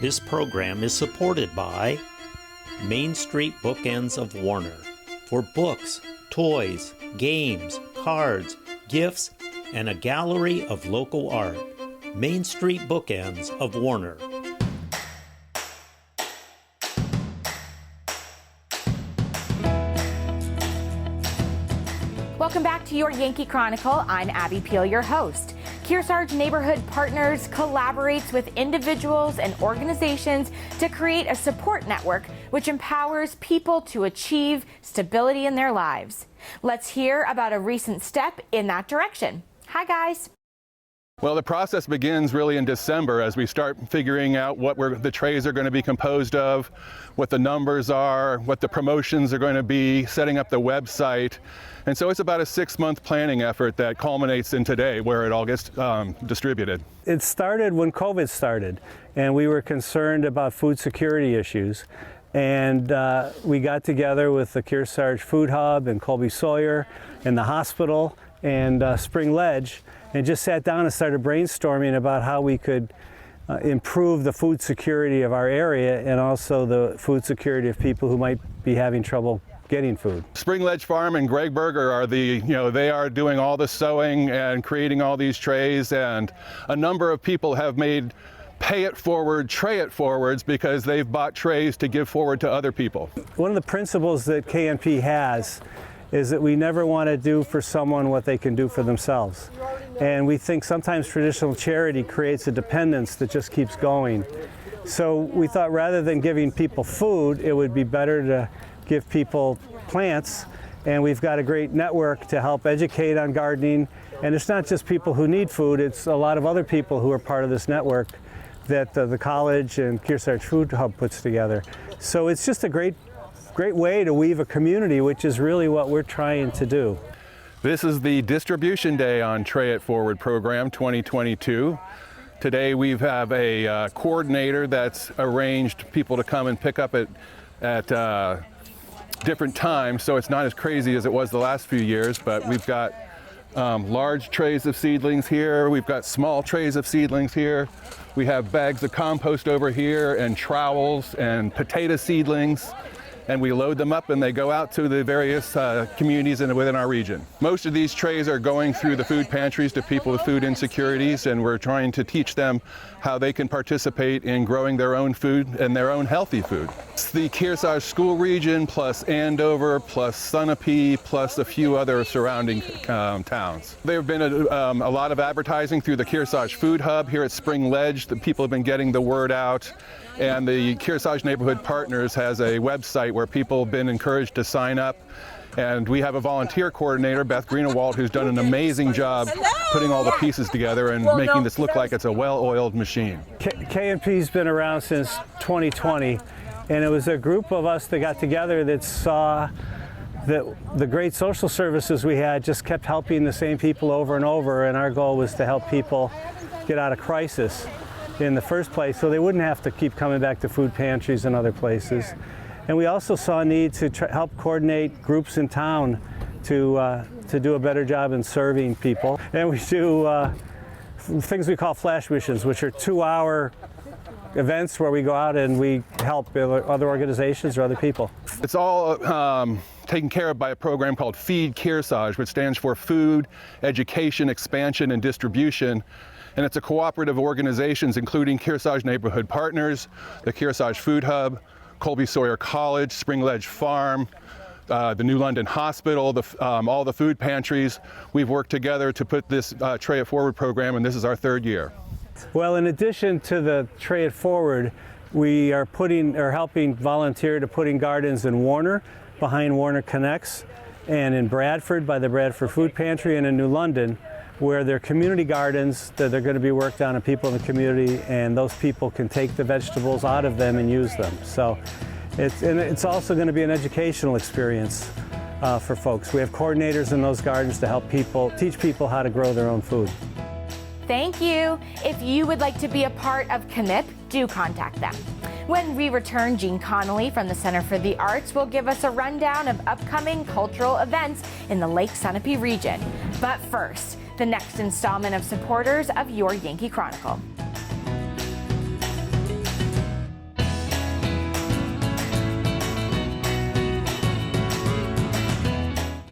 This program is supported by Main Street Bookends of Warner for books, toys, games, cards, gifts, and a gallery of local art. Main Street Bookends of Warner. Welcome back to your Yankee Chronicle. I'm Abby Peel, your host. Kearsarge Neighborhood Partners collaborates with individuals and organizations to create a support network which empowers people to achieve stability in their lives. Let's hear about a recent step in that direction. Hi, guys. Well, the process begins really in December as we start figuring out what the trays are going to be composed of, what the numbers are, what the promotions are going to be, setting up the website. And so it's about a 6-month planning effort that culminates in today where it all gets distributed. It started when COVID started, and we were concerned about food security issues. And we got together with the Kearsarge Food Hub and Colby Sawyer and the hospital and Spring Ledge, and just sat down and started brainstorming about how we could improve the food security of our area and also the food security of people who might be having trouble getting food. Spring Ledge Farm and Greg Berger are they are doing all the sewing and creating all these trays, and a number of people have made pay it forward, tray it forwards because they've bought trays to give forward to other people. One of the principles that KNP has is that we never want to do for someone what they can do for themselves. And we think sometimes traditional charity creates a dependence that just keeps going. So we thought rather than giving people food, it would be better to give people plants. And we've got a great network to help educate on gardening. And it's not just people who need food, it's a lot of other people who are part of this network that the college and Kearsarge Food Hub puts together. So it's just a great way to weave a community, which is really what we're trying to do. This is the distribution day on Tray It Forward program 2022. Today we have a coordinator that's arranged people to come and pick up at different times, so it's not as crazy as it was the last few years, but we've got large trays of seedlings here, we've got small trays of seedlings here, we have bags of compost over here and trowels and potato seedlings, and we load them up and they go out to the various communities within our region. Most of these trays are going through the food pantries to people with food insecurities, and we're trying to teach them how they can participate in growing their own food and their own healthy food. It's the Kearsarge school region plus Andover plus Sunapee plus a few other surrounding towns. There have been a lot of advertising through the Kearsarge Food Hub here at Spring Ledge. The people have been getting the word out. And the Kearsarge Neighborhood Partners has a website where people have been encouraged to sign up. And we have a volunteer coordinator, Beth Greenewald, who's done an amazing job putting all the pieces together and making this look like it's a well-oiled machine. KNP's been around since 2020, and it was a group of us that got together that saw that the great social services we had just kept helping the same people over and over, and our goal was to help people get out of crisis in the first place so they wouldn't have to keep coming back to food pantries and other places. And we also saw a need to help coordinate groups in town to do a better job in serving people. And we do things we call flash missions, which are 2-hour events where we go out and we help other organizations or other people. It's all taken care of by a program called Feed Kearsarge, which stands for Food, Education, Expansion, and Distribution. And it's a cooperative organizations including Kearsarge Neighborhood Partners, the Kearsarge Food Hub, Colby Sawyer College, Spring Ledge Farm, the New London Hospital, all the food pantries. We've worked together to put this Tray It Forward program, and this is our 3rd year. Well, in addition to the Tray It Forward, we are helping volunteer to putting gardens in Warner, behind Warner Connects, and in Bradford by the Bradford Food Pantry, and in New London, where they're community gardens that are going to be worked on and people in the community, and those people can take the vegetables out of them and use them. So it's also going to be an educational experience for folks. We have coordinators in those gardens to help teach people how to grow their own food. Thank you. If you would like to be a part of KNIP, do contact them. When we return, Jean Connolly from the Center for the Arts will give us a rundown of upcoming cultural events in the Lake Sunapee region. But first, the next installment of supporters of your Yankee Chronicle.